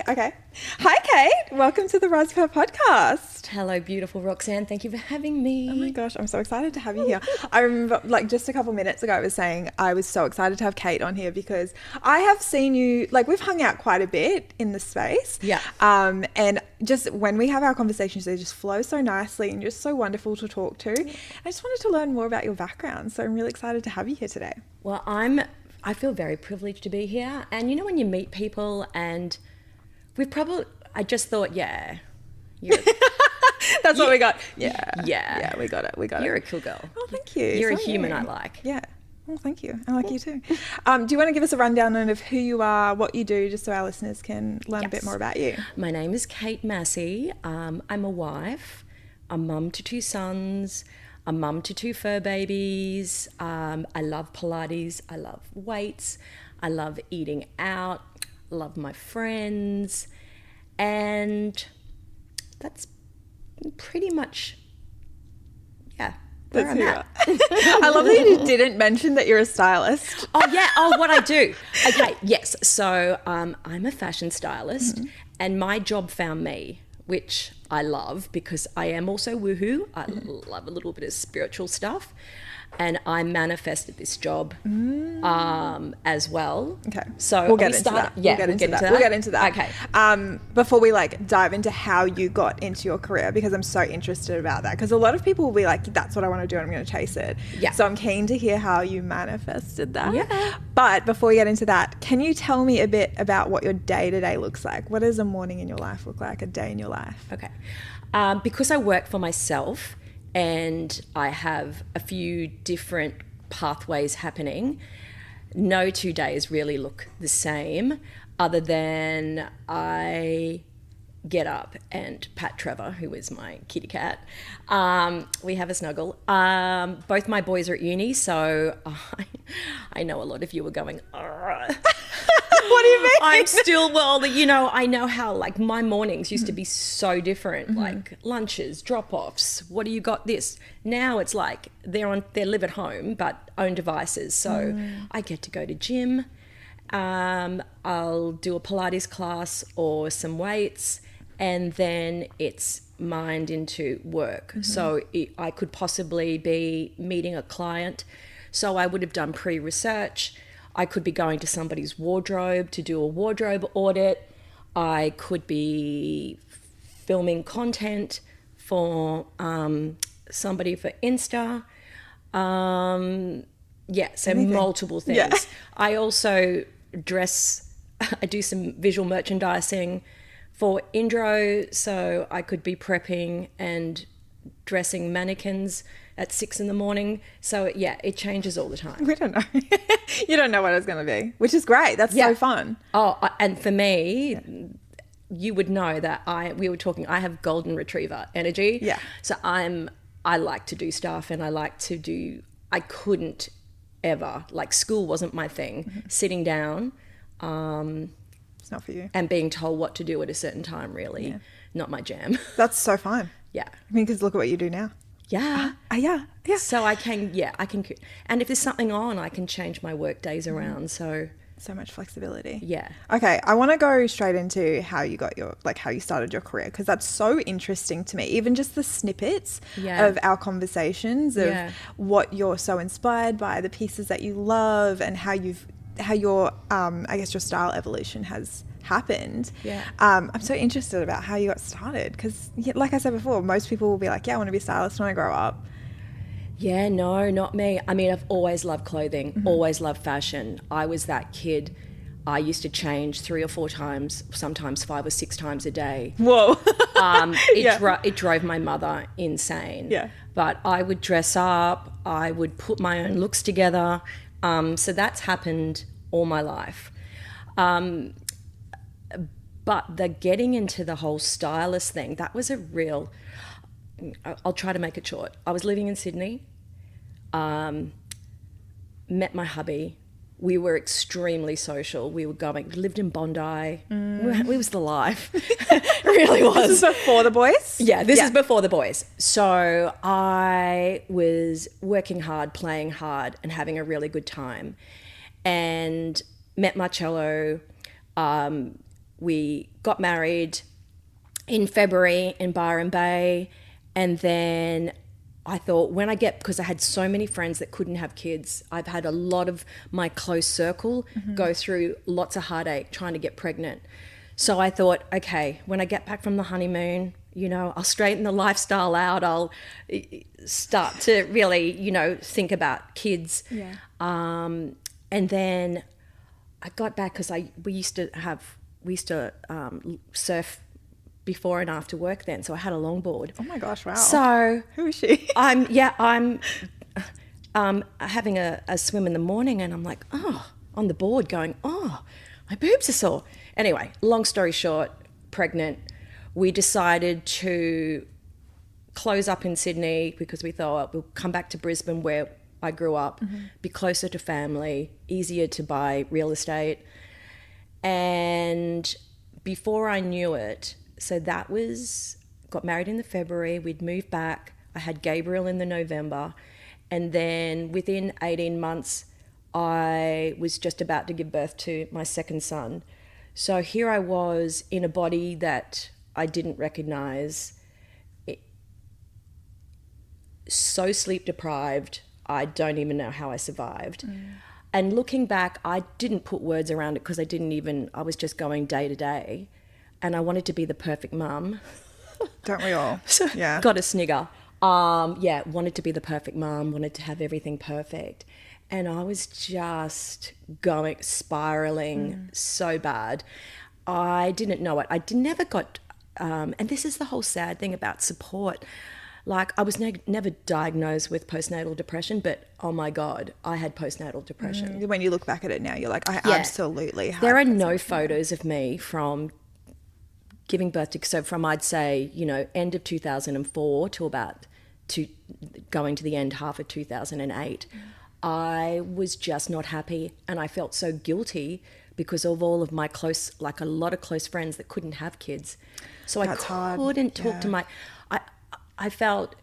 Okay. Hi, Kate. Welcome to the Rise Her podcast. Hello, beautiful Roxanne. Thank you for having me. Oh my gosh, I'm so excited to have you here. I remember just a couple minutes ago I was saying I was so excited to have Kate on here because I have seen you, we've hung out quite a bit in the space. Yeah. And just when we have our conversations, they just flow so nicely and just so wonderful to talk to. I just wanted to learn more about your background. So I'm really excited to have you here today. Well, I feel very privileged to be here. And you know when you meet people and I just thought, yeah. That's what we got. Yeah, we got it. You're a cool girl. Oh, thank you. You're a human I like. Yeah. Well, thank you. I like you too. Do you want to give us a rundown of who you are, what you do, just so our listeners can learn a bit more about you? My name is Cate Massi. I'm a wife, a mum to 2 sons, a mum to 2 fur babies. I love Pilates. I love weights. I love eating out. Love my friends. And that's pretty much, where I'm at. I love that you didn't mention that you're a stylist. Oh, yeah. Oh, what I do. Okay, yes. So I'm a fashion stylist and my job found me, which I love because I am also woohoo. I love a little bit of spiritual stuff. And I manifested this job as well. Okay. So we'll get into that. Yeah, we'll get into that. Okay. Before we dive into how you got into your career, because I'm so interested about that. Because a lot of people will be like, that's what I want to do and I'm going to chase it. Yeah. So I'm keen to hear how you manifested that. Yeah. But before we get into that, can you tell me a bit about what your day-to-day looks like? What does a morning in your life look like, a day in your life? Okay. Because I work for myself, and I have a few different pathways happening. No 2 days really look the same, other than I get up and pat Trevor, who is my kitty cat. We have a snuggle. Both my boys are at uni, so I know a lot of you are going, What do you mean? I'm still, I know how my mornings used to be so different, like lunches, drop-offs, what do you got this? Now it's they live at home but own devices. So I get to go to gym. I'll do a Pilates class or some weights, and then it's mind into work. So I could possibly be meeting a client. So I would have done pre-research. I could be going to somebody's wardrobe to do a wardrobe audit. I could be filming content for somebody for Insta. So Anything. Multiple things. Yeah. I also I do some visual merchandising for Indro, so I could be prepping and dressing mannequins at 6 a.m. So it changes all the time. We don't know. You don't know what it's going to be, which is great. That's so fun. Oh, and for me, you would know that we were talking, I have golden retriever energy. Yeah. So I like to do stuff, and I couldn't ever, school wasn't my thing. Sitting down, It's not for you. and being told what to do at a certain time, really, not my jam. That's so fun. Yeah. I mean, because look at what you do now. Yeah. Yeah. So I can, and if there's something on, I can change my work days around. So much flexibility. yeah. Okay, I want to go straight into how you got how you started your career, because that's so interesting to me. Even just the snippets of our conversations of what you're so inspired by, the pieces that you love, and how your I guess your style evolution has happened. I'm so interested about how you got started, because like I said before, most people will be like, I want to be a stylist when I grow up. Yeah, no, not me. I mean, I've always loved clothing, always loved fashion. I was that kid. I used to change 3 or 4 times, sometimes 5 or 6 times a day. Whoa. It drove my mother insane. Yeah. But I would dress up, I would put my own looks together. So that's happened all my life. But the getting into the whole stylist thing, that was a real... I'll try to make it short. I was living in Sydney, met my hubby. We were extremely social. We lived in Bondi. We was the life. It really was. This is before the boys? Yeah, this is before the boys. So I was working hard, playing hard, and having a really good time. And met Marcello, we got married in February in Byron Bay, and then I thought because I had so many friends that couldn't have kids. I've had a lot of my close circle go through lots of heartache trying to get pregnant. So I thought, okay, when I get back from the honeymoon, I'll straighten the lifestyle out. I'll start to really, think about kids. Yeah. And then I got back because we used to surf before and after work then, so I had a longboard. Oh my gosh, wow. So who is she? I'm having a swim in the morning, and I'm like, on the board going, my boobs are sore. Anyway, long story short, pregnant. We decided to close up in Sydney because we thought we'll come back to Brisbane where I grew up, be closer to family, easier to buy real estate. And before I knew it, so got married in the February, we'd moved back. I had Gabriel in the November. And then within 18 months, I was just about to give birth to my second son. So here I was in a body that I didn't recognize, so sleep deprived, I don't even know how I survived. And looking back, I didn't put words around it because I was just going day to day. And I wanted to be the perfect mum. Don't we all? Yeah. Got a snigger. Wanted to be the perfect mum, wanted to have everything perfect. And I was just spiraling so bad. I didn't know it. I never got, and this is the whole sad thing about support. Like, I was never diagnosed with postnatal depression, but oh my God, I had postnatal depression. When you look back at it now, you're like, I absolutely had. There are no photos of me from giving birth from I'd say, end of 2004 to about going to the end half of 2008. I was just not happy, and I felt so guilty because of all of my a lot of close friends that couldn't have kids. So I couldn't talk to I felt,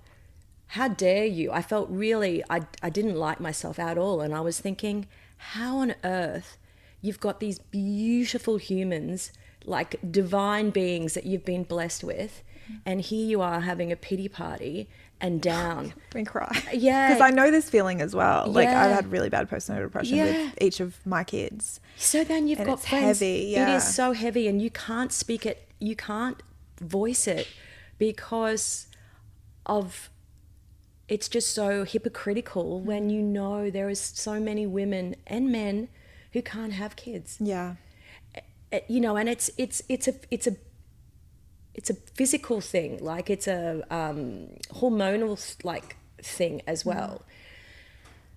how dare you? I felt really, I didn't like myself at all. And I was thinking, how on earth you've got these beautiful humans, like divine beings that you've been blessed with, and here you are having a pity party and down. We cry. Yeah. Because I know this feeling as well. Like, I've had really bad postnatal depression with each of my kids. So then you've got it's friends. Heavy, It is so heavy, and you can't speak it, you can't voice it because of, it's just so hypocritical when there is so many women and men who can't have kids. Yeah. And it's a physical thing, like it's a hormonal like thing as well.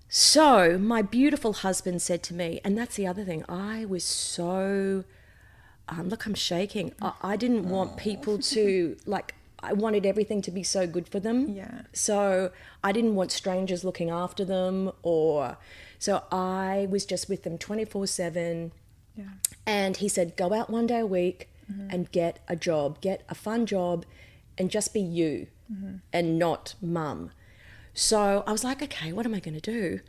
So my beautiful husband said to me, and that's the other thing, I was so, look, I'm shaking. I didn't want people to, like, I wanted everything to be so good for them. Yeah. So I didn't want strangers looking after them, so I was just with them 24/7. Yeah. And he said, go out one day a week and get a job, get a fun job, and just be you and not mum. So I was like, okay, what am I going to do?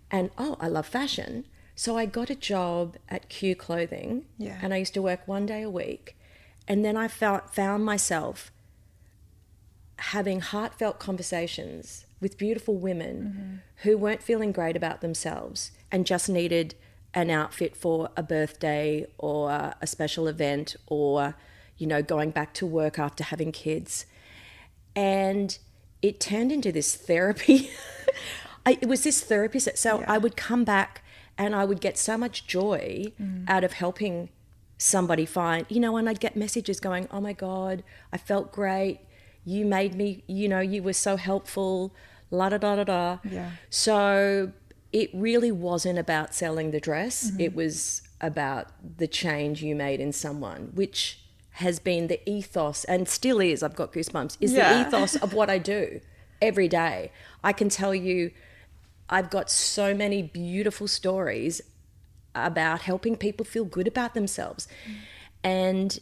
And I love fashion. So I got a job at Q Clothing, and I used to work one day a week. And then I found myself having heartfelt conversations with beautiful women who weren't feeling great about themselves and just needed an outfit for a birthday or a special event, or, going back to work after having kids. And it turned into this therapy. It was this therapy. So I would come back and I would get so much joy out of helping somebody find, and I'd get messages going, oh my God, I felt great. You made me, you were so helpful, la da da da da. Yeah. So it really wasn't about selling the dress. It was about the change you made in someone, which has been the ethos, and still is, I've got goosebumps, is the ethos of what I do every day. I can tell you, I've got so many beautiful stories about helping people feel good about themselves. And,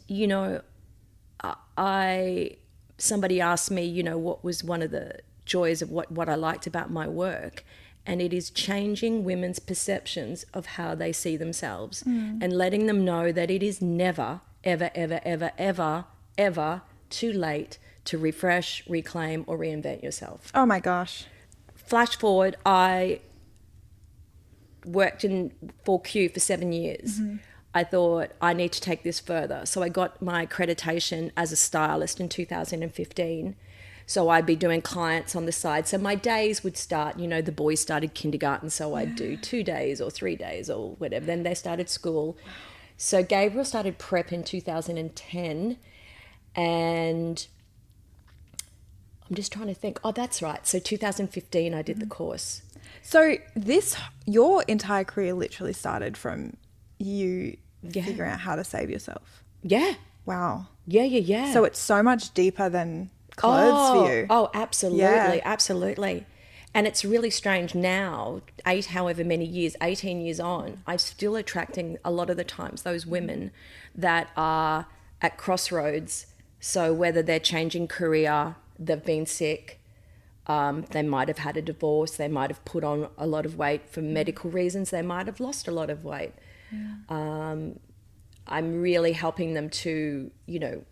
somebody asked me, what was one of the joys of what I liked about my work. And it is changing women's perceptions of how they see themselves and letting them know that it is never, ever, ever, ever, ever, ever too late to refresh, reclaim, or reinvent yourself. Oh my gosh. Flash forward, I worked for Q for 7 years. I thought I need to take this further. So I got my accreditation as a stylist in 2015. So I'd be doing clients on the side. So my days would start, you know, the boys started kindergarten, so I'd do 2 days or 3 days or whatever. Then they started school. So Gabriel started prep in 2010, and I'm just trying to think. Oh, that's right. So 2015, I did the course. So your entire career literally started from you figuring out how to save yourself. Yeah. Wow. Yeah. So it's so much deeper than clothes for you. Oh, absolutely, absolutely. And it's really strange now, 18 years on, I'm still attracting a lot of the times those women that are at crossroads. So whether they're changing career, they've been sick, they might have had a divorce, they might have put on a lot of weight for medical reasons, they might have lost a lot of weight. I'm really helping them to, you know,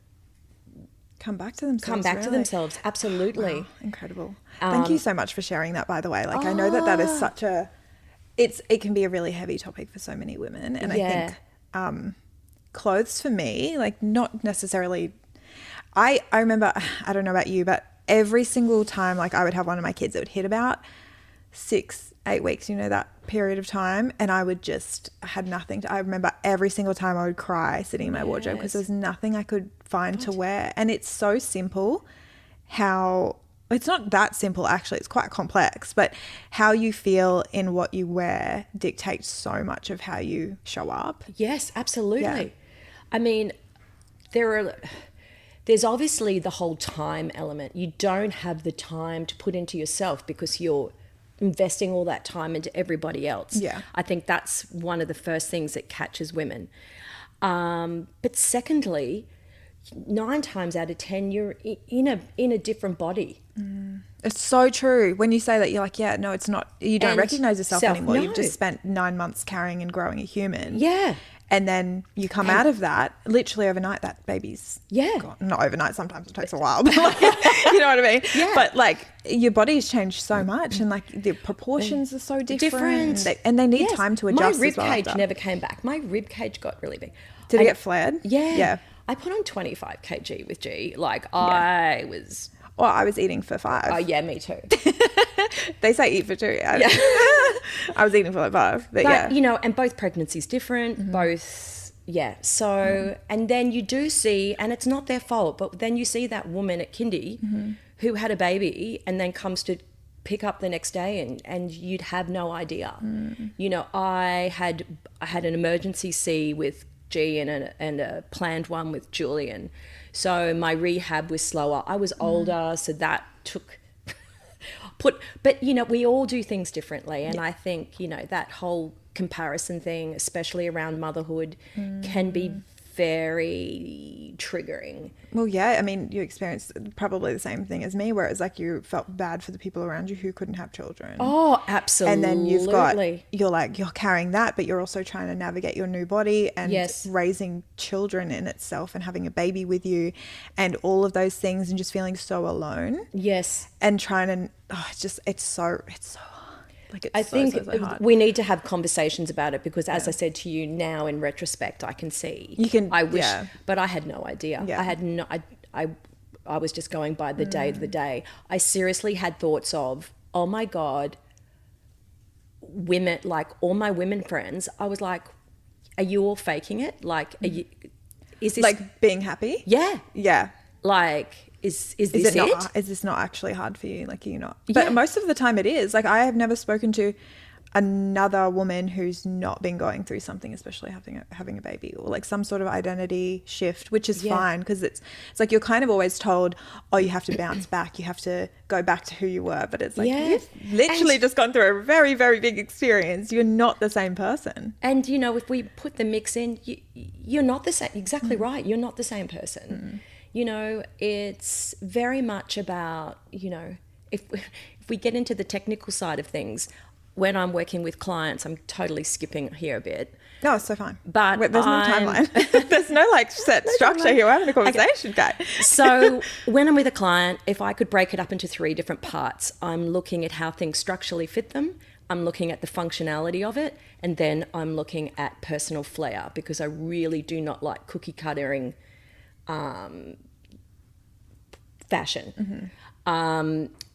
come back to themselves. Absolutely. Wow, incredible. Thank you so much for sharing that, by the way. Like, I know that is such it can be a really heavy topic for so many women. And I think clothes for me, like, not necessarily, I remember, I don't know about you, but every single time, like, I would have one of my kids, it would hit about 6-8 weeks, you know, that period of time, and I had nothing I remember every single time I would cry sitting in my wardrobe because there's nothing I could find to wear. And it's so simple how it's not that simple, actually, it's quite complex, but how you feel in what you wear dictates so much of how you show up. Yes, absolutely. I mean, there's obviously the whole time element. You don't have the time to put into yourself because you're investing all that time into everybody else. Yeah. I think that's one of the first things that catches women. But secondly, 9 times out of 10, you're in a different body. It's so true. When you say that, you're like, yeah, no, it's not. You don't recognize yourself anymore. No. You've just spent 9 months carrying and growing a human. Yeah. And then you come out of that, literally overnight, that baby's gone. Not overnight, sometimes it takes a while, but like, you know what I mean? Yeah. But like, your body's changed so much, and like the proportions are so different. And they need time to adjust. My rib cage never came back. My rib cage got really big. Did it get flared? Yeah. I put on 25 kg with G. Like, I was... Well, I was eating for 5. Oh, yeah, me too. They say eat for 2. I was eating for like 5. But you know, and both pregnancies different, both, So, and then you do see, and it's not their fault, but then you see that woman at kindy who had a baby and then comes to pick up the next day and you'd have no idea. You know, I had an emergency C with G and a planned one with Julian. So my rehab was slower. I was older, so that took but you know, we all do things differently, and I think, you know, that whole comparison thing, especially around motherhood, can be very triggering. Well, yeah, I mean, you experienced probably the same thing as me, where it's like you felt bad for the people around you who couldn't have children. Oh, absolutely. And then you're carrying that, but you're also trying to navigate your new body and raising children in itself and having a baby with you and all of those things, and just feeling so alone. Yes. And trying to, it's so hard. Like, it's I think so hard. We need to have conversations about it because, as I said to you, now in retrospect, I can see. I wish, but I had no idea. Yeah. I had no. I was just going by the day to the day. I seriously had thoughts of, oh my God, women, like all my women friends. I was like, are you all faking it? Like, is this like being happy? Yeah. Yeah. Like. Is this it? Is this not actually hard for you? Like, you're not. But most of the time it is. Like, I have never spoken to another woman who's not been going through something, especially having a baby or like some sort of identity shift, which is fine, because it's like you're kind of always told, oh, you have to bounce back, you have to go back to who you were. But it's like, you've literally just gone through a very, very big experience. You're not the same person. And, you know, if we put the mix in, you're not the same. Exactly right. You're not the same person. You know, it's very much about, you know, if we get into the technical side of things, when I'm working with clients, I'm totally skipping here a bit. No, it's so fine. But there's no timeline. There's no like set structure here. We're having a conversation, okay. So when I'm with a client, if I could break it up into 3 different parts, I'm looking at how things structurally fit them. I'm looking at the functionality of it, and then I'm looking at personal flair, because I really do not like cookie cuttering fashion.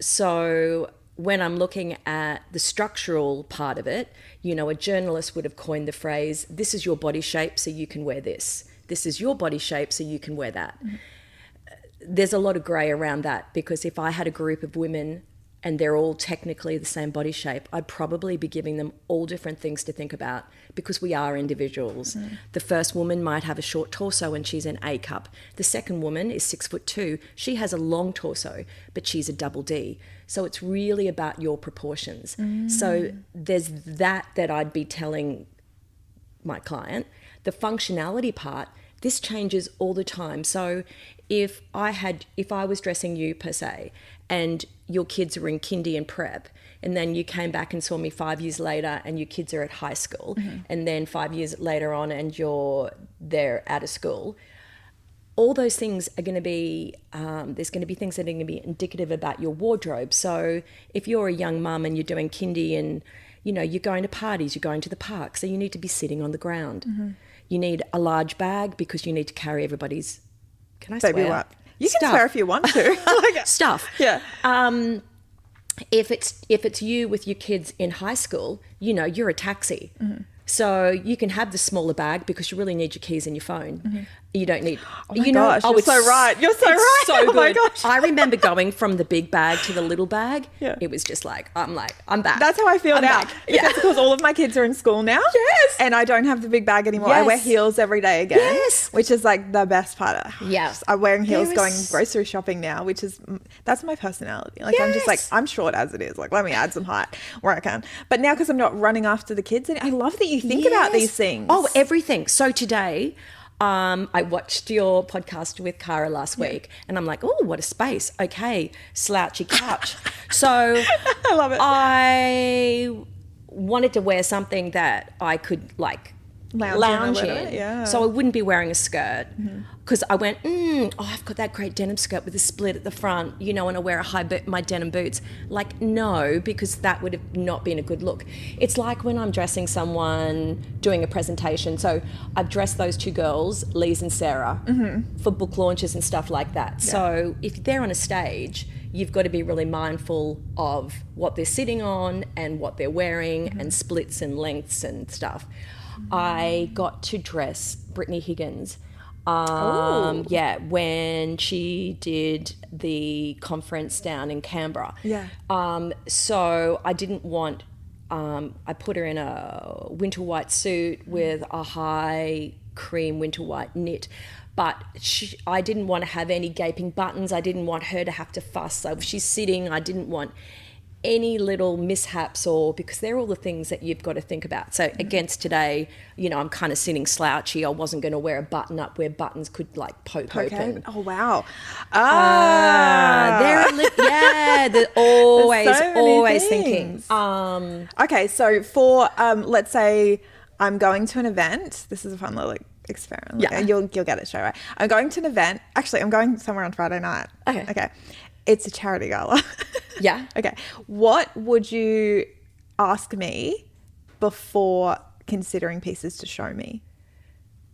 So when I'm looking at the structural part of it, you know, a journalist would have coined the phrase, this is your body shape, so you can wear this. This is your body shape, so you can wear that. There's a lot of grey around that, because if I had a group of women and they're all technically the same body shape, I'd probably be giving them all different things to think about, because we are individuals. The first woman might have a short torso and she's an A cup. The second woman is 6'2". She has a long torso, but she's a double D. So it's really about your proportions. So there's that I'd be telling my client. The functionality part, this changes all the time. So if I was dressing you per se, and your kids were in kindy and prep, and then you came back and saw me 5 years later and your kids are at high school, and then 5 years later on and they're out of school, all those things are going to be, there's going to be things that are going to be indicative about your wardrobe. So if you're a young mum and you're doing kindy and, you know, you're going to parties, you're going to the park, so you need to be sitting on the ground. You need a large bag because you need to carry everybody's, can I Baby swear? what? You can swear if you want to. Stuff. Yeah. If it's you with your kids in high school, you know, you're a taxi. So you can have the smaller bag because you really need your keys and your phone. You don't need... Oh my gosh, you're so right. You're so right. So good. Oh my gosh. I remember going from the big bag to the little bag. Yeah. It was just like, I'm back. That's how I feel now. Back. Because all of my kids are in school now. Yes. And I don't have the big bag anymore. I wear heels every day again. Yes. Which is like the best part of it. Yeah. I'm wearing heels going grocery shopping now, that's my personality. Like I'm just like, I'm short as it is. Like let me add some height where I can. But now because I'm not running after the kids, and I love that you think about these things. Oh, everything. So today... I watched your podcast with Cara last week, and I'm like, oh, what a space. Okay, slouchy couch. So I love it. I wanted to wear something that I could like lounge in. Yeah. So I wouldn't be wearing a skirt, because I went, I've got that great denim skirt with a split at the front, you know, and I wear my denim boots. Like, no, because that would have not been a good look. It's like when I'm dressing someone doing a presentation. So I've dressed those 2 girls, Lise and Sarah, for book launches and stuff like that. Yeah. So if they're on a stage, you've got to be really mindful of what they're sitting on and what they're wearing and splits and lengths and stuff. I got to dress Brittany Higgins, when she did the conference down in Canberra. Yeah. So I didn't want, I put her in a winter white suit with a high cream winter white knit. But I didn't want to have any gaping buttons. I didn't want her to have to fuss. So if she's sitting, I didn't want any little mishaps, because they're all the things that you've got to think about. So against today, you know, I'm kind of sitting slouchy. I wasn't going to wear a button up where buttons could like poke open. Oh, wow. They're always thinking. Okay, so for, let's say I'm going to an event. This is a fun little experiment. Yeah. You'll get it straight away. I'm going to an event. Actually, I'm going somewhere on Friday night. Okay. It's a charity gala. Yeah. Okay. What would you ask me before considering pieces to show me?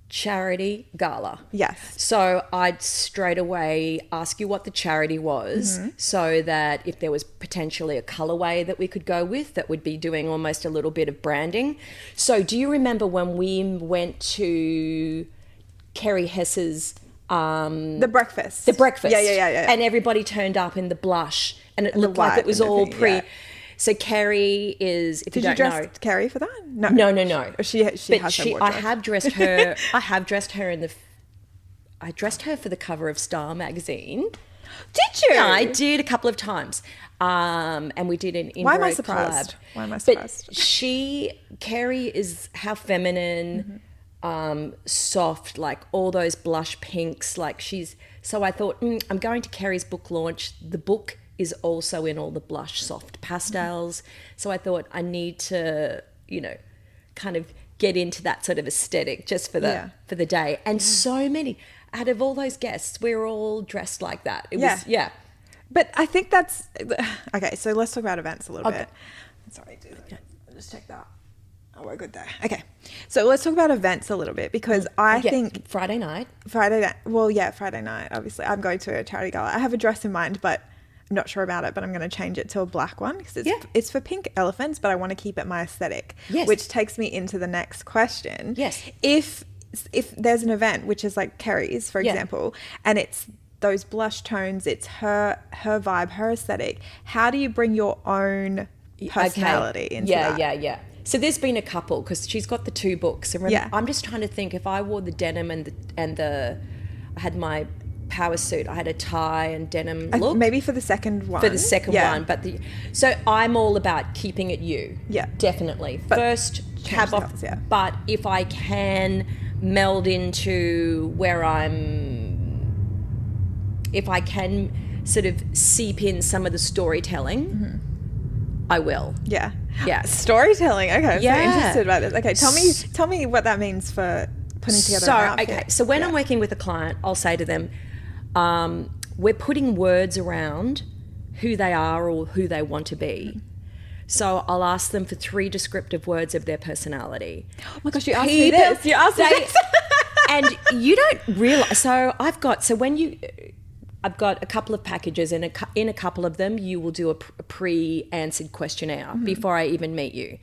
Charity gala. Yes. So I'd straight away ask you what the charity was, so that if there was potentially a colorway that we could go with, that would be doing almost a little bit of branding. So do you remember when we went to Kerry Hess's the breakfast. Yeah. And everybody turned up in the blush, and it looked like it was all So Kerry is, if you don't know. Did you dress Kerry for that? No. She has her wardrobe. I have dressed her. I dressed her for the cover of Star magazine. Did you? Yeah, I did a couple of times. And we did an Indooroopilly Why am I surprised? But Kerry is how feminine. Soft, like all those blush pinks, like so I thought, I'm going to Kerry's book launch. The book is also in all the blush soft pastels. So I thought I need to, kind of get into that sort of aesthetic just for the day. And so many out of all those guests, we were all dressed like that. It was But I think that's okay. So let's talk about events a little bit. Sorry, I'll just check that. Oh, we're good there. Okay, so let's talk about events a little bit because I think Friday night. Well, Friday night. Obviously, I'm going to a charity gala. I have a dress in mind, but I'm not sure about it. But I'm going to change it to a black one because it's for pink elephants, but I want to keep it my aesthetic. Yes. Which takes me into the next question. Yes. If there's an event which is like Kerry's, for example, and it's those blush tones, it's her vibe, her aesthetic. How do you bring your own personality into that? Yeah. So there's been a couple because she's got the 2 books. And I'm just trying to think if I wore the denim and I had my power suit, I had a tie and denim look. Maybe for the second one. One, but so I'm all about keeping it you. Yeah, definitely. But first have off. Colours, But if I can meld into where if I can sort of seep in some of the storytelling, I will. Yeah. Storytelling. Okay, I'm so interested about this. Okay, tell me what that means for putting together an outfit. Okay, so when I'm working with a client, I'll say to them, we're putting words around who they are or who they want to be. So I'll ask them for 3 descriptive words of their personality. Oh my gosh, you asked me this. And you don't realize. I've got a couple of packages, and in a couple of them, you will do a pre-answered questionnaire before I even meet you.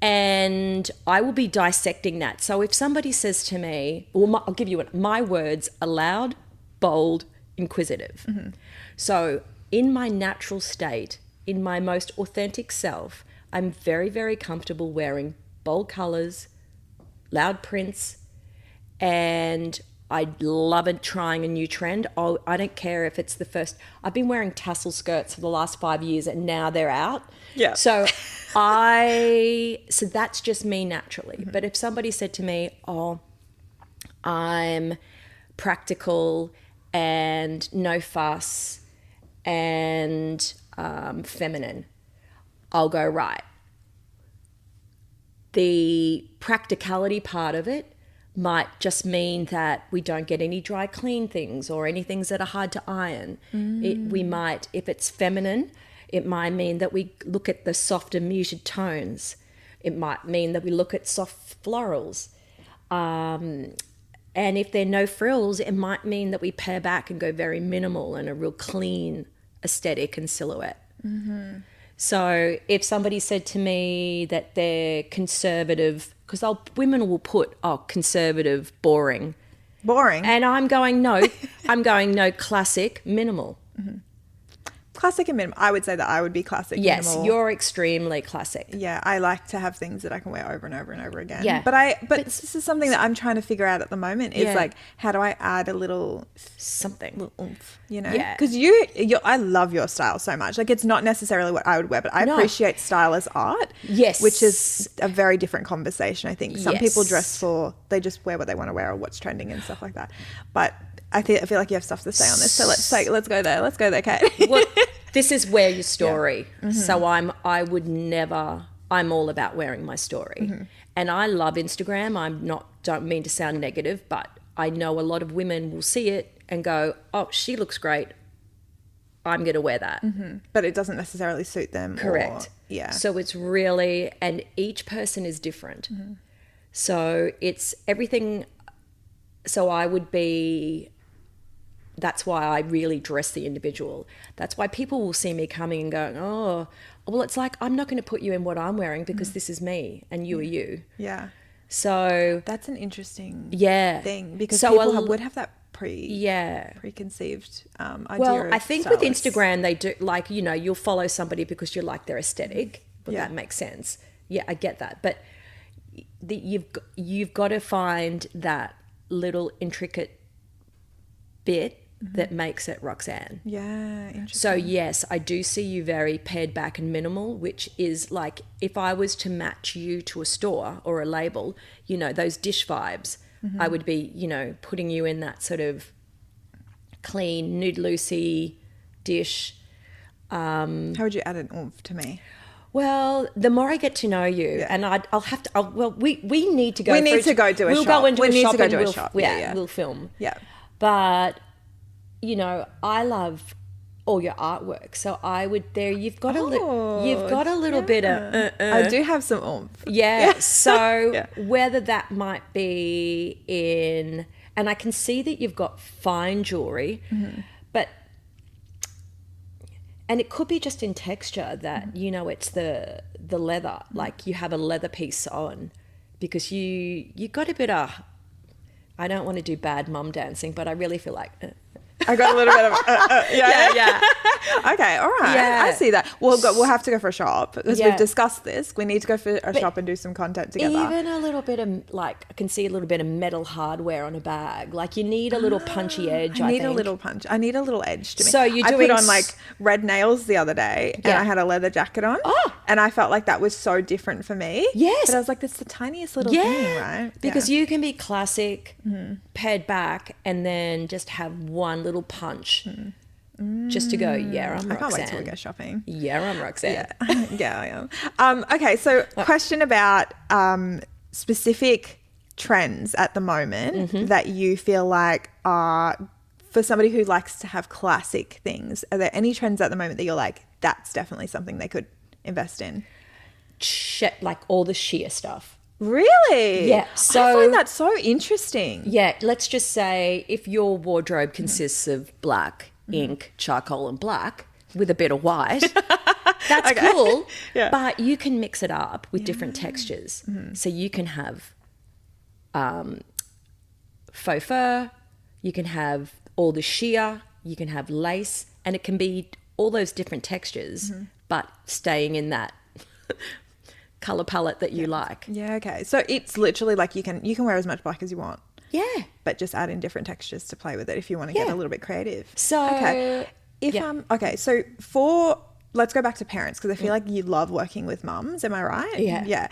And I will be dissecting that. So if somebody says to me, I'll give you my words are loud, bold, inquisitive. So in my natural state, in my most authentic self, I'm very, very comfortable wearing bold colours, loud prints, and I love trying a new trend. I don't care if it's the first. I've been wearing tassel skirts for the last 5 years and now they're out. Yeah. So that's just me naturally. But if somebody said to me, I'm practical and no fuss and feminine, I'll go, right. The practicality part of it might just mean that we don't get any dry clean things or any things that are hard to iron. We might, if it's feminine, it might mean that we look at the softer muted tones. It might mean that we look at soft florals. And if there are no frills, it might mean that we pare back and go very minimal and a real clean aesthetic and silhouette. So if somebody said to me that they're conservative, because women will put, conservative, boring. And I'm going, no, classic, minimal. Classic and minimal. I would say that I would be classic. Yes, minimal. You're extremely classic. Yeah, I like to have things that I can wear over and over and over again. Yeah. But this is something that I'm trying to figure out at the moment is like, how do I add a little something, little oomph, Yeah. Because I love your style so much. Like, it's not necessarily what I would wear, but I appreciate style as art. Yes. Which is a very different conversation, I think. Some people they just wear what they want to wear or what's trending and stuff like that. But I feel like you have stuff to say on this. So let's go there. Let's go there, Kate. Well, this is where your story. So I'm all about wearing my story. And I love Instagram. Don't mean to sound negative, but I know a lot of women will see it and go, oh, she looks great. I'm going to wear that. But it doesn't necessarily suit them. Correct. So it's really, and each person is different. So it's everything. So that's why I really dress the individual. That's why people will see me coming and going, oh, well, it's like, I'm not going to put you in what I'm wearing because this is me and you are you. Yeah. So that's an interesting thing because people would have that preconceived idea. Well, I think with stylists. Instagram, they do, like, you'll follow somebody because you like their aesthetic. Well, that makes sense. Yeah, I get that. But you've got to find that little intricate bit that makes it Roxanne. Yeah, interesting. So yes, I do see you very pared back and minimal, which is like if I was to match you to a store or a label, those dish vibes, I would be, putting you in that sort of clean, Nude Lucy dish. How would you add an oomph to me? Well, the more I get to know you, and I'll have to. We need to go. We need to go do a shop. We'll go and do we a need shop to go and do a we'll, shop. we'll film. Yeah. But I love all your artwork, so I would there. You've got a little bit of. I do have some oomph. Yeah. So whether that might be in, and I can see that you've got fine jewelry, but. And it could be just in texture that, it's the leather, like you have a leather piece on, because you got a bit of, I don't want to do bad mum dancing, but I really feel like... I got a little bit of... yeah. Okay, all right. Yeah. I see that. We'll have to go for a shop because we've discussed this. We need to go for a shop and do some content together. Even a little bit of, I can see a little bit of metal hardware on a bag. Like you need a little punchy edge, I think. a little punch. I need a little edge to me. So you're doing... I put on red nails the other day and I had a leather jacket on. Oh. And I felt like that was so different for me. Yes. But I was like, that's the tiniest little thing, right? Because you can be classic, pared back, and then just have one little punch just to go, I'm Roxanne. I can't wait till we go shopping. I'm Roxanne. Yeah, I am. Okay, so question about specific trends at the moment that you feel like are, for somebody who likes to have classic things, are there any trends at the moment that you're like, that's definitely something they could invest in? Like all the sheer stuff. Really? Yeah. So I find that so interesting. Yeah. Let's just say if your wardrobe consists of black, ink, charcoal and black with a bit of white, that's cool. Yeah. But you can mix it up with different textures. So you can have faux fur, you can have all the sheer, you can have lace, and it can be all those different textures, but staying in that color palette that you like. Yeah, okay. So it's literally like you can wear as much black as you want. Yeah. But just add in different textures to play with it if you want to get a little bit creative. So so let's go back to parents, because I feel like you love working with mums, am I right? Yeah. Yeah.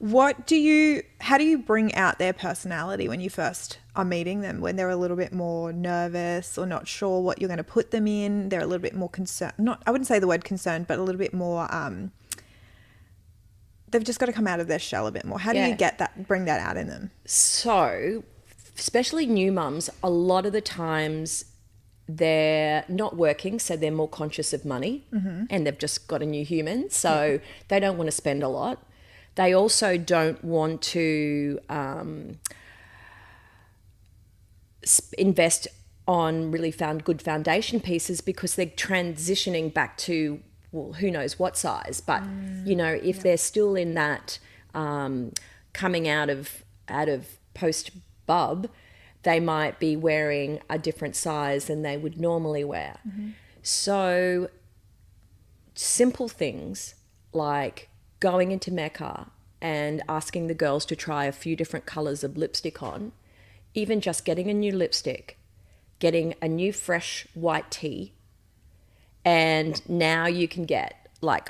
How do you bring out their personality when you first are meeting them, when they're a little bit more nervous or not sure what you're going to put them in? They're a little bit more concerned. I wouldn't say the word concerned, but a little bit more, they've just got to come out of their shell a bit more. How do you bring that out in them? So, especially new mums, a lot of the times they're not working, so they're more conscious of money, and they've just got a new human, so they don't want to spend a lot. They also don't want to invest on really good foundation pieces, because they're transitioning back to, well, who knows what size, but if they're still in that coming out of post bub, they might be wearing a different size than they would normally wear. So simple things like going into Mecca and asking the girls to try a few different colors of lipstick on, even just getting a new lipstick, getting a new fresh white tee, and now you can get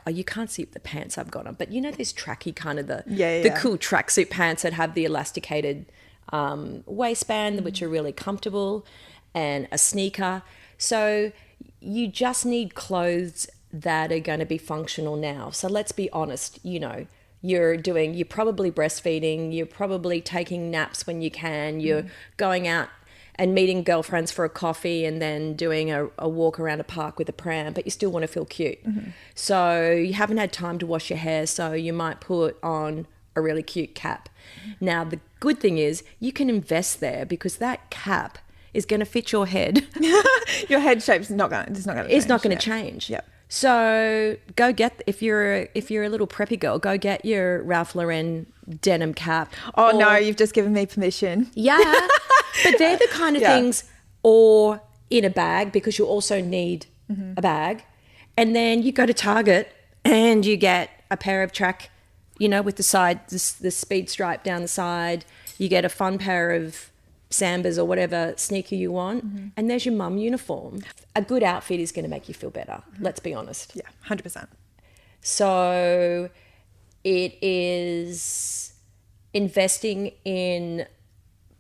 you can't see the pants I've got on, but this tracky kind of the cool tracksuit pants that have the elasticated waistband, which are really comfortable, and a sneaker. So you just need clothes that are going to be functional now. So let's be honest, you're probably breastfeeding, you're probably taking naps when you can, you're going out and meeting girlfriends for a coffee and then doing a walk around a park with a pram, but you still want to feel cute. So you haven't had time to wash your hair, so you might put on a really cute cap. Now, the good thing is you can invest there, because that cap is going to fit your head. Your head shape's not going to change. It's not going to change. Yep. So go get, if you're a little preppy girl, go get your Ralph Lauren denim cap. Oh, no, you've just given me permission. Yeah. But they're the kind of things, or in a bag, because you also need a bag. And then you go to Target and you get a pair of track, with the speed stripe down the side. You get a fun pair of Sambas or whatever sneaker you want, and there's your mum uniform. A good outfit is going to make you feel better. Let's be honest. Yeah, 100%. So it is investing in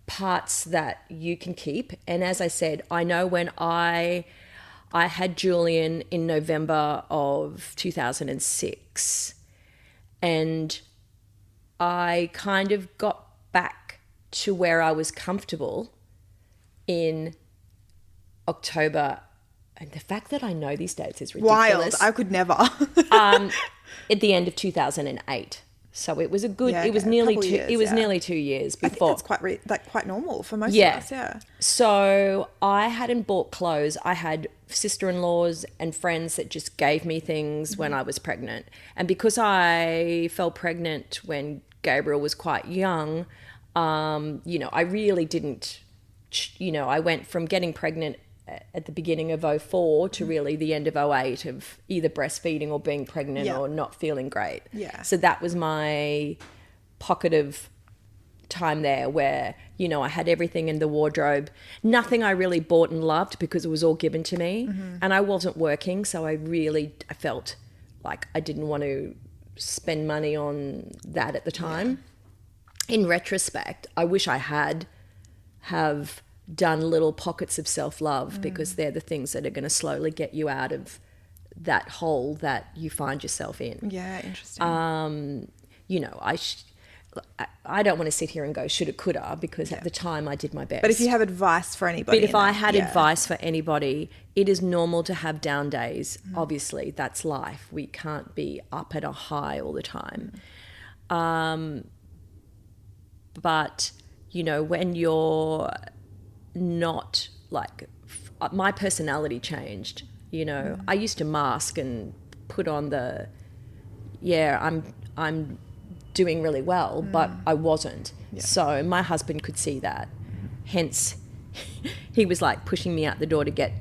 parts that you can keep. And as I said, I know when I I had Julian in November of 2006, and I kind of got back to where I was comfortable in October. And the fact that I know these dates is ridiculous. Wild. I could never. At the end of 2008. So it was a good, it was nearly 2 years, it was nearly 2 years before. I think that's quite normal for most of us, yeah. So I hadn't bought clothes. I had sister-in-laws and friends that just gave me things when I was pregnant. And because I fell pregnant when Gabriel was quite young, I really didn't, I went from getting pregnant at the beginning of 2004 to really the end of 2008 of either breastfeeding or being pregnant or not feeling great. Yeah. So that was my pocket of time there where, I had everything in the wardrobe. Nothing I really bought and loved because it was all given to me. And I wasn't working, so I felt like I didn't want to spend money on that at the time. Yeah. In retrospect, I wish I have done little pockets of self-love because they're the things that are going to slowly get you out of that hole that you find yourself in. Yeah, interesting. I don't want to sit here and go shoulda, coulda because at the time I did my best. But if you have advice for anybody. But if I had advice for anybody, it is normal to have down days. Obviously, that's life. We can't be up at a high all the time. But, when you're not like my personality changed, I used to mask and put on I'm doing really well, but I wasn't. So my husband could see that. Hence he was like pushing me out the door to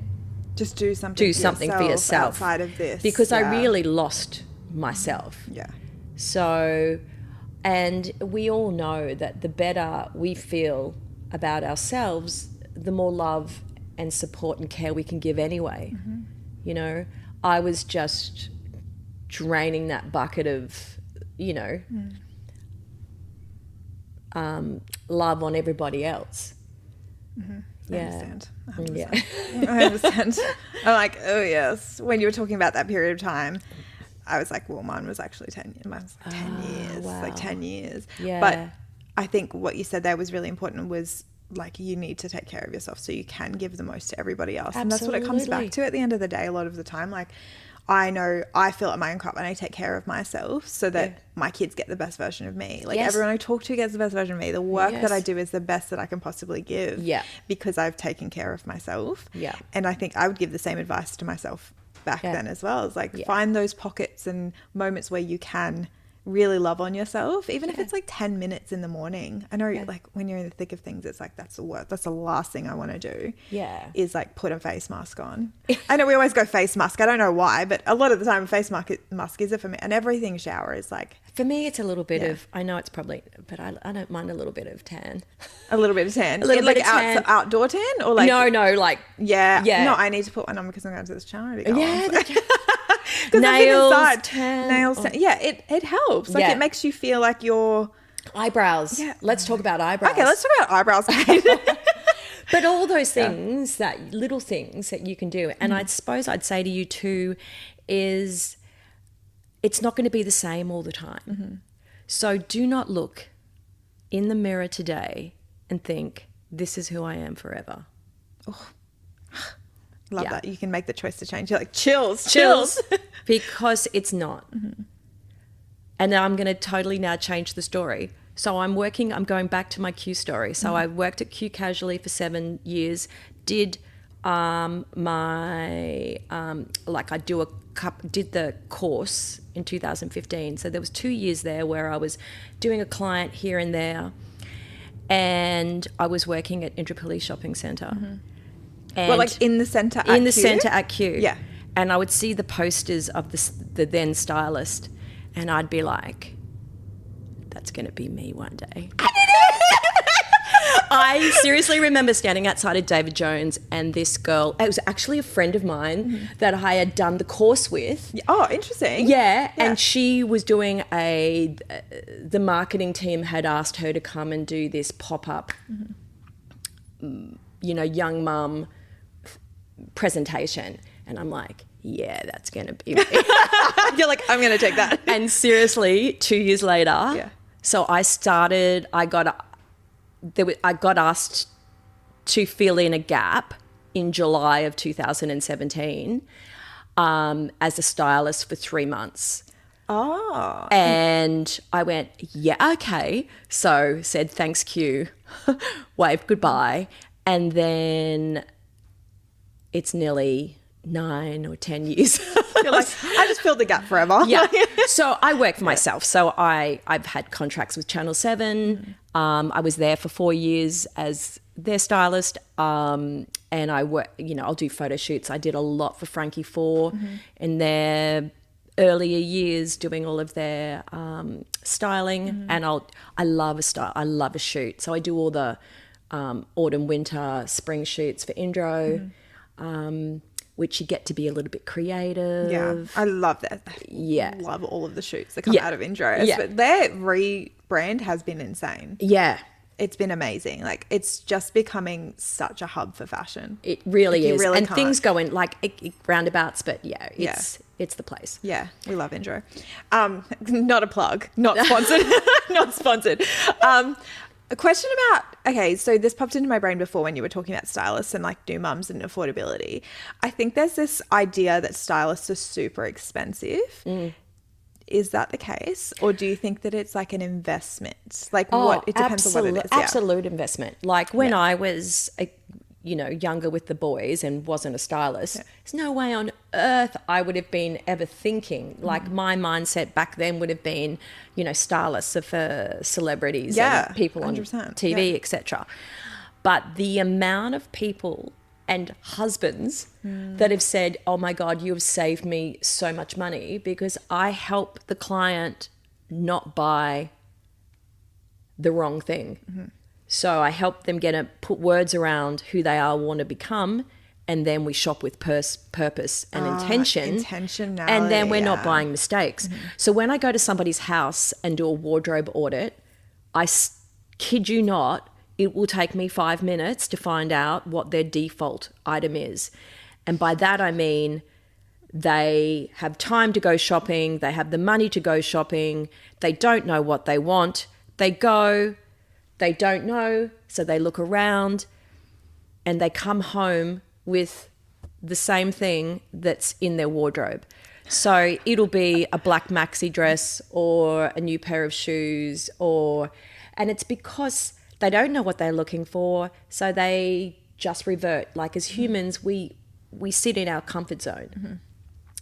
just do something for yourself outside of this, because I really lost myself. So, and we all know that the better we feel about ourselves, the more love and support and care we can give anyway. I was just draining that bucket of, love on everybody else. I understand. 100%. I understand. I'm like, oh yes. When you were talking about that period of time, I was like, well, mine was actually 10 years. Mine was like 10 years. Wow. Like 10 years. Yeah. But I think what you said there was really important was like you need to take care of yourself so you can give the most to everybody else. And that's what it comes back to at the end of the day a lot of the time. Like I know I fill up my own cup and I take care of myself so that my kids get the best version of me. Like everyone I talk to gets the best version of me. The work that I do is the best that I can possibly give because I've taken care of myself. Yeah. And I think I would give the same advice to myself back then as well. It's like find those pockets and moments where you can really love on yourself, even if it's like 10 minutes in the morning. I know like when you're in the thick of things, it's like that's the last thing I want to do is like put a face mask on. I know we always go face mask, I don't know why, but a lot of the time a face mask is it for me, and everything shower is like, for me it's a little bit of, I know it's probably, but I don't mind a little bit of tan. A little bit of tan? A little bit of tan. Outdoor tan or like no like no, I need to put one on because I'm going to the shower to go nails tan. Yeah, it helps. Like it makes you feel like you're eyebrows. Let's talk about eyebrows. Okay, let's talk about eyebrows. But all those things, that little things that you can do, and I suppose I'd say to you too, is it's not going to be the same all the time. So do not look in the mirror today and think, this is who I am forever. Love that. You can make the choice to change. You're like, chills. Because it's not. And now I'm going to totally now change the story. So I'm going back to my Q story. So I worked at Q Casually for 7 years, did did the course in 2015. So there was 2 years there where I was doing a client here and there, and I was working at Indooroopilly Shopping Centre. And like in the centre at Q? In the centre at Q. Yeah. And I would see the posters of the then stylist, and I'd be like, that's going to be me one day. I seriously remember standing outside of David Jones, and this girl, it was actually a friend of mine that I had done the course with. Oh, interesting. Yeah. And she was doing the marketing team had asked her to come and do this pop-up, young mum presentation. And I'm like, yeah, that's going to be me. You're like, I'm going to take that. And seriously, 2 years later, so I got asked to fill in a gap in July of 2017 as a stylist for 3 months. Oh. And I went, yeah, okay. So said, thanks, Q, waved goodbye. And then it's nearly 9 or 10 years. You're like, I just filled the gap forever. Yeah. So I work for myself. So I've had contracts with Channel 7. I was there for 4 years as their stylist. And I work, I'll do photo shoots. I did a lot for Frankie 4 in their earlier years, doing all of their styling. And I love a shoot. So I do all the autumn, winter, spring shoots for Indro. Which you get to be a little bit creative. Yeah, I love that. Yeah. Love all of the shoots that come out of Indro. Yeah. But their rebrand has been insane. Yeah. It's been amazing. Like, it's just becoming such a hub for fashion. It really is. Really and things go in like roundabouts, but it's the place. Yeah, we love Indro. Not a plug, not sponsored, not sponsored. A question about, okay, so this popped into my brain before when you were talking about stylists and like new mums and affordability. I think there's this idea that stylists are super expensive. Is that the case? Or do you think that it's like an investment? Like it depends on what it is. Absolute investment. Like when I was younger with the boys and wasn't a stylist, there's no way on earth I would have been ever thinking. Like my mindset back then would have been, stylists are for celebrities and people on 100%. TV, etc. But the amount of people and husbands that have said, oh my God, you have saved me so much money because I help the client not buy the wrong thing. So I help them put words around who they are, want to become, and then we shop with purpose and intention. Intentionality. And then we're not buying mistakes. So when I go to somebody's house and do a wardrobe audit, I kid you not, it will take me 5 minutes to find out what their default item is. And by that I mean they have time to go shopping, they have the money to go shopping, they don't know what they want, they go, they don't know, so they look around and they come home with the same thing that's in their wardrobe. So it'll be a black maxi dress or a new pair of shoes and it's because they don't know what they're looking for, so they just revert. Like as humans, we sit in our comfort zone.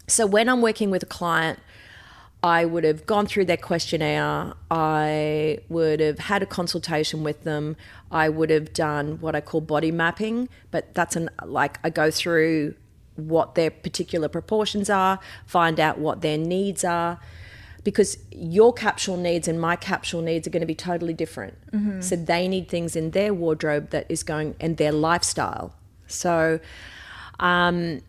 So when I'm working with a client, I would have gone through their questionnaire. I would have had a consultation with them. I would have done what I call body mapping, but that's I go through what their particular proportions are, find out what their needs are, because your capsule needs and my capsule needs are going to be totally different. So they need things in their wardrobe that is going, and their lifestyle. So now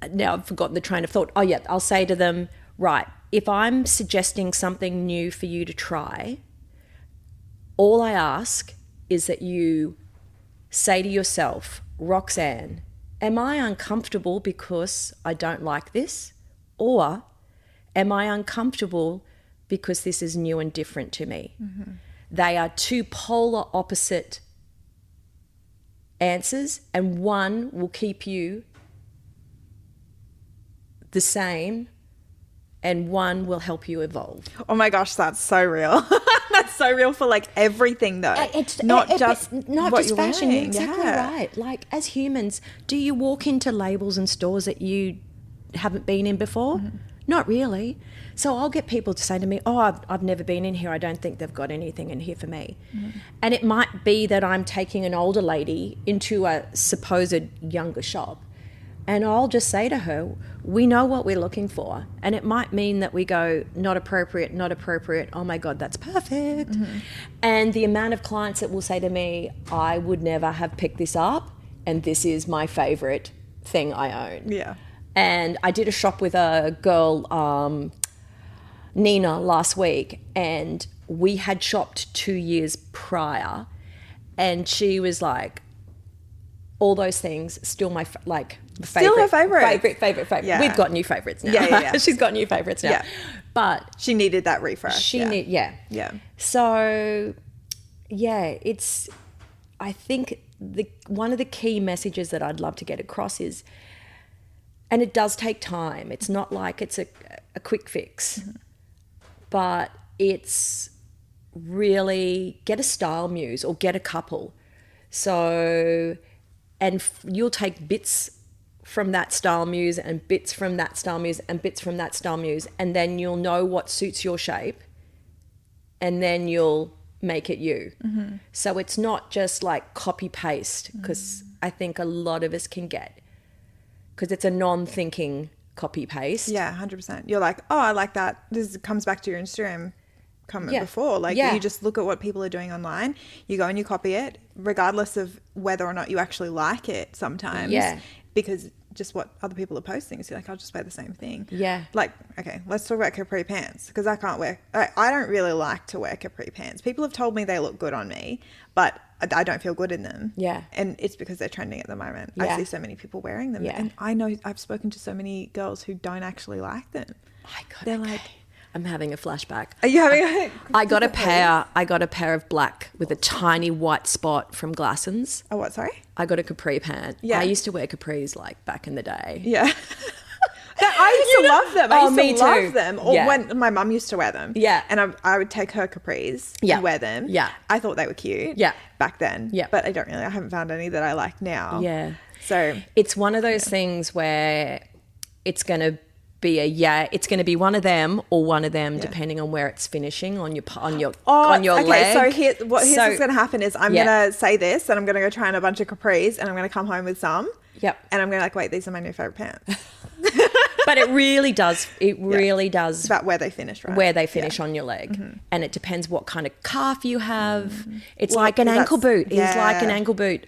I've forgotten the train of thought. Oh yeah, I'll say to them, right, if I'm suggesting something new for you to try, all I ask is that you say to yourself, Roxanne, am I uncomfortable because I don't like this? Or am I uncomfortable because this is new and different to me? They are two polar opposite answers, and one will keep you the same and one will help you evolve. Oh my gosh, that's so real. That's so real for like everything though. It's not just fashion. You're exactly right. Like as humans, do you walk into labels and stores that you haven't been in before? Not really. So I'll get people to say to me, oh, I've never been in here. I don't think they've got anything in here for me. And it might be that I'm taking an older lady into a supposed younger shop. And I'll just say to her, we know what we're looking for. And it might mean that we go, not appropriate, not appropriate. Oh my God, that's perfect. And the amount of clients that will say to me, I would never have picked this up. And this is my favorite thing I own. Yeah. And I did a shop with a girl, Nina, last week. And we had shopped 2 years prior. And she was like, all those things, still my favorite. Still her favourite. Favorite. Yeah. We've got new favourites now. Yeah. She's got new favourites now. Yeah. But she needed that refresh. Yeah. So, yeah, I think one of the key messages that I'd love to get across is, and it does take time. It's not like it's a quick fix, but it's really get a style muse or get a couple. So, and you'll take bits from that style muse and bits from that style muse and bits from that style muse, and then you'll know what suits your shape, and then you'll make it you. So it's not just like copy paste, because I think a lot of us can get, because it's a non-thinking copy paste. Yeah, 100%. You're like, oh, I like that. This comes back to your Instagram comment before. Like you just look at what people are doing online, you go and you copy it, regardless of whether or not you actually like it sometimes. Yeah. Because just what other people are posting. So you're like, I'll just wear the same thing. Yeah. Like, okay, let's talk about capri pants, because I don't really like to wear capri pants. People have told me they look good on me, but I don't feel good in them. Yeah. And it's because they're trending at the moment. Yeah. I see so many people wearing them. Yeah. And I know I've spoken to so many girls who don't actually like them. They're like, I'm having a flashback. Are you having I got a pair of black with a tiny white spot from Glassons. Oh, what, sorry? I got a capri pant. Yeah. I used to wear capris like back in the day. Yeah. I used to love them. I used to love them. Or when my mum used to wear them. Yeah. And I would take her capris and wear them. Yeah. I thought they were cute back then. Yeah. But I haven't found any that I like now. Yeah. So it's one of those things where it's going to be it's going to be one of them or one of them, depending on where it's finishing on your leg. Okay, so here's what's going to happen is I'm going to say this, and I'm going to go try on a bunch of capris, and I'm going to come home with some. Yep. And I'm going to wait, these are my new favorite pants. But it really does. It really does. It's about where they finish, right? Where they finish on your leg. And it depends what kind of calf you have. It's like an ankle boot. It's like an ankle boot.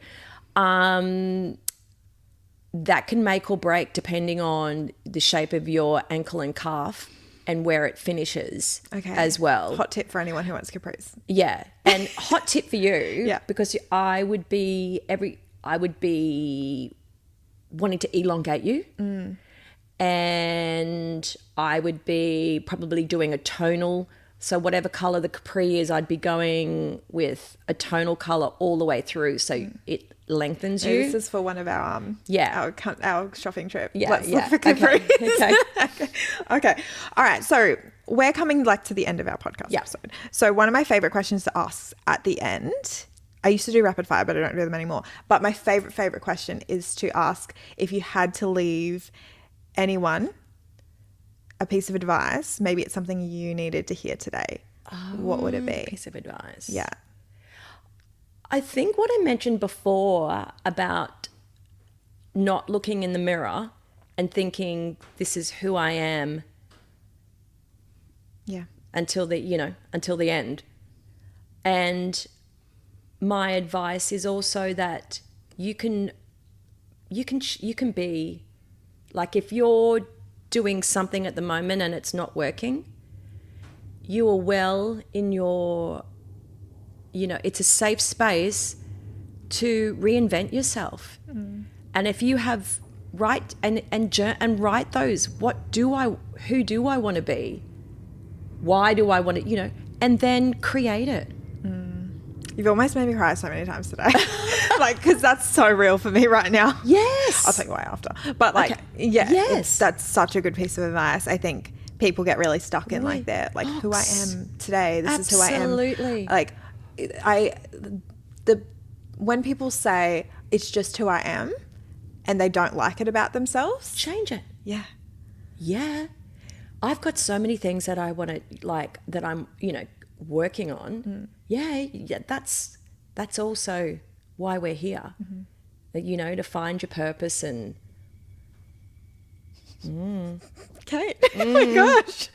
That can make or break depending on the shape of your ankle and calf and where it finishes as well. Hot tip for anyone who wants capris. Yeah. And hot tip for you, because I would be wanting to elongate you. And I would be probably doing a tonal. So whatever colour the capri is, I'd be going with a tonal colour all the way through, so it lengthens you. This is for one of our our shopping trip. Let's look for capris. Okay. All right. So we're coming to the end of our podcast episode. So one of my favourite questions to ask at the end, I used to do rapid fire, but I don't do them anymore. But my favourite question is to ask, if you had to leave anyone a piece of advice, maybe it's something you needed to hear today, what would it be? Piece of advice. Yeah. I think what I mentioned before about not looking in the mirror and thinking this is who I am. Yeah. Until the end. And my advice is also that you can be, like, if you're doing something at the moment and it's not working, you are well in your, it's a safe space to reinvent yourself. And if you have write those, who do I want to be? Why do I want to, and then create it. You've almost made me cry so many times today. Because that's so real for me right now. Yes. I'll tell you why after. But that's such a good piece of advice. I think people get really stuck in who I am today. This is who I am. Absolutely. When people say it's just who I am and they don't like it about themselves, change it. Yeah. Yeah. I've got so many things that I want to that I'm, working on. Yeah, that's also why we're here. To find your purpose and Cate. Oh my gosh.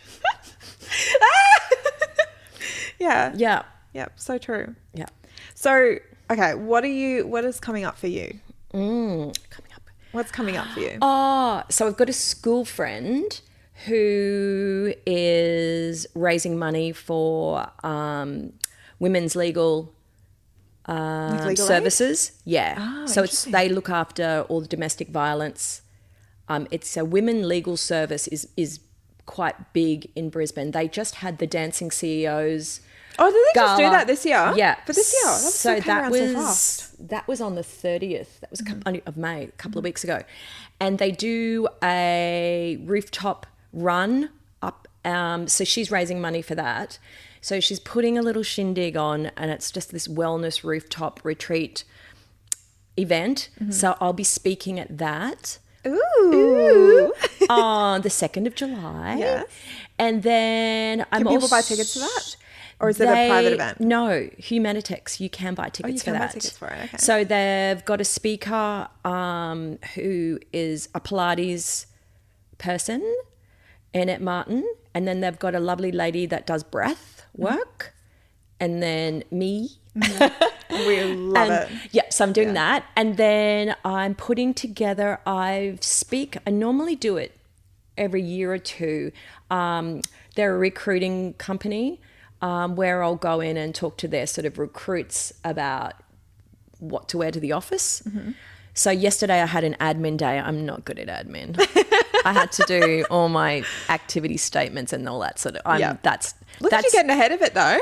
Yeah. Yeah. Yep, so true. Yeah. So, okay, what is coming up for you? Coming up. What's coming up for you? Oh, so I've got a school friend who is raising money for women's legal services. Aid? Yeah. Oh, so they look after all the domestic violence. It's a women legal service is quite big in Brisbane. They just had the Dancing CEOs. Oh, did they gala. just do that this year? Yeah. For this year? That was on the 30th. That was of May, a couple of weeks ago. And they do a rooftop run up. So she's raising money for that. So she's putting a little shindig on, and it's just this wellness rooftop retreat event. So I'll be speaking at that. Ooh. On the 2nd of July. Yes. And then Can people buy tickets to that? Or is it a private event? No, Humanitex. You can buy tickets for that. You can buy tickets for it, okay. So they've got a speaker who is a Pilates person, Annette Martin, and then they've got a lovely lady that does breath work, and then me. We love it. Yeah, so I'm doing that. And then I'm putting together, I normally do it every year or two. They're a recruiting company where I'll go in and talk to their sort of recruits about what to wear to the office. So yesterday I had an admin day. I'm not good at admin. I had to do all my activity statements and all that sort of. Look at you getting ahead of it though.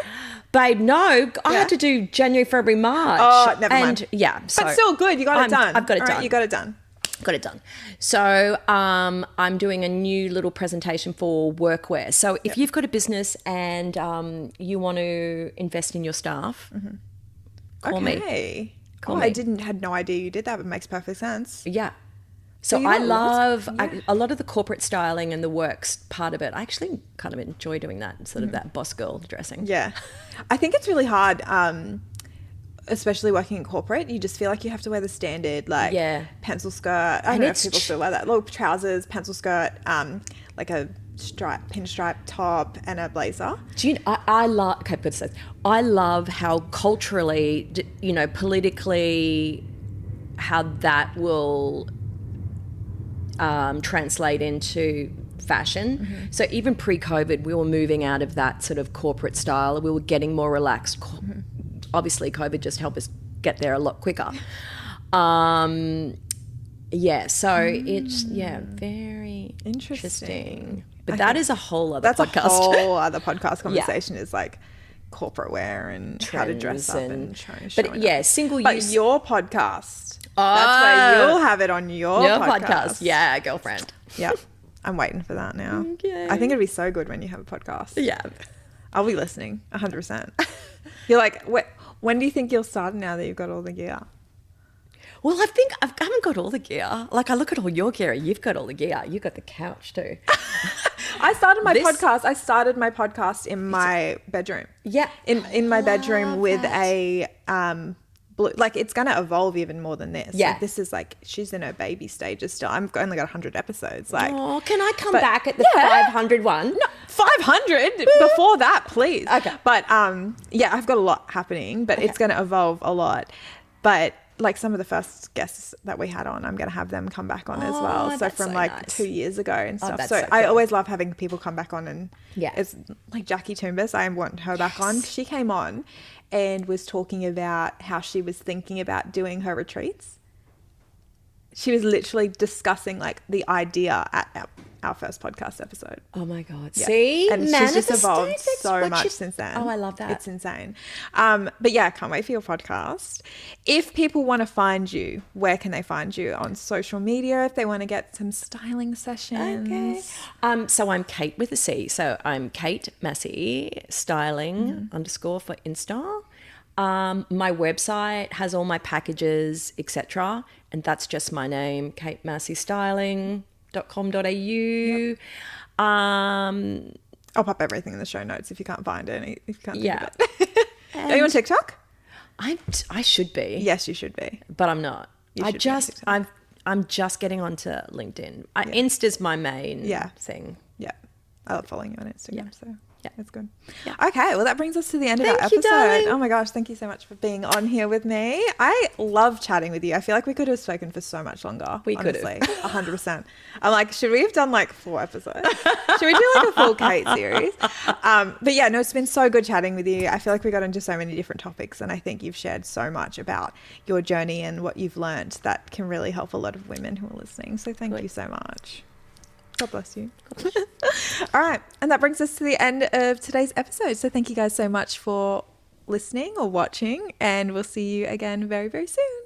Babe, no, I had to do January, February, March. Oh, never mind. Yeah. So but still good. You got it done. I've got it done. Right, you got it done. Got it done. So I'm doing a new little presentation for workwear. So if you've got a business and you want to invest in your staff, call me. Call me. I had no idea you did that, but it makes perfect sense. Yeah. So I love a lot of the corporate styling and the works part of it. I actually kind of enjoy doing that, sort of that boss girl dressing. Yeah. I think it's really hard, especially working in corporate. You just feel like you have to wear the standard, pencil skirt. I don't know if people still wear that. Little trousers, pencil skirt, like a pinstripe top and a blazer. Do you know, I love, okay, but I love how culturally, politically, how that will translate into fashion. So even pre-COVID, we were moving out of that sort of corporate style. We were getting more relaxed. Obviously, COVID just helped us get there a lot quicker. So it's very interesting. But that is a whole other podcast. That's a whole other podcast conversation is like corporate wear and trends how to dress up and showing up. Single use. But your podcast, that's where you'll have it on your podcast. Yeah, girlfriend. Yeah. I'm waiting for that now. Okay. I think it'd be so good when you have a podcast. Yeah. I'll be listening 100%. You're like, when do you think you'll start now that you've got all the gear? Well, I think I haven't got all the gear. Like I look at all your gear, you've got all the gear. You've got the couch too. I started my podcast in my bedroom. Yeah. In my bedroom with a like it's going to evolve even more than this. Yeah. Like this is like she's in her baby stages still. I've only got 100 episodes. Like, oh, can I come back at the 500 one? No, 500 before that, please. Okay. But I've got a lot happening, but it's going to evolve a lot. But like some of the first guests that we had on, I'm going to have them come back on as well. So from nice. 2 years ago and stuff. So cool. I always love having people come back on, and it's like Jackie Toombas. I want her back on. She came on and was talking about how she was thinking about doing her retreats. She was literally discussing like the idea at our first podcast episode. Oh my God. Yeah. See? And she's just evolved so much since then. Oh, I love that. It's insane. But yeah, I can't wait for your podcast. If people want to find you, where can they find you? On social media, if they want to get some styling sessions. Okay. So I'm Cate with a C. So I'm Cate Massi styling _ for Insta. My website has all my packages, etc. And that's just my name, catemassistyling.com.au. Yep. I'll pop everything in the show notes if you can't find it. If you can't think of it. Are you on TikTok? I should be. Yes, you should be. But I'm not. I'm just getting onto LinkedIn. Insta's my main thing. Yeah. I love following you on Instagram. Yeah. So Yeah. That's good. Yeah. Okay, well, that brings us to the end of our Thank you, episode. darling. Oh my gosh, thank you so much for being on here with me. I love chatting with you. I feel like we could have spoken for so much longer. We could have. 100%. I'm like, should we have done like 4 episodes? Should we do like a full Cate series? But yeah, no, it's been so good chatting with you. I feel like we got into so many different topics, and I think you've shared so much about your journey and what you've learned that can really help a lot of women who are listening. So thank you so much. God bless you. All right. And that brings us to the end of today's episode. So thank you guys so much for listening or watching, and we'll see you again very, very soon.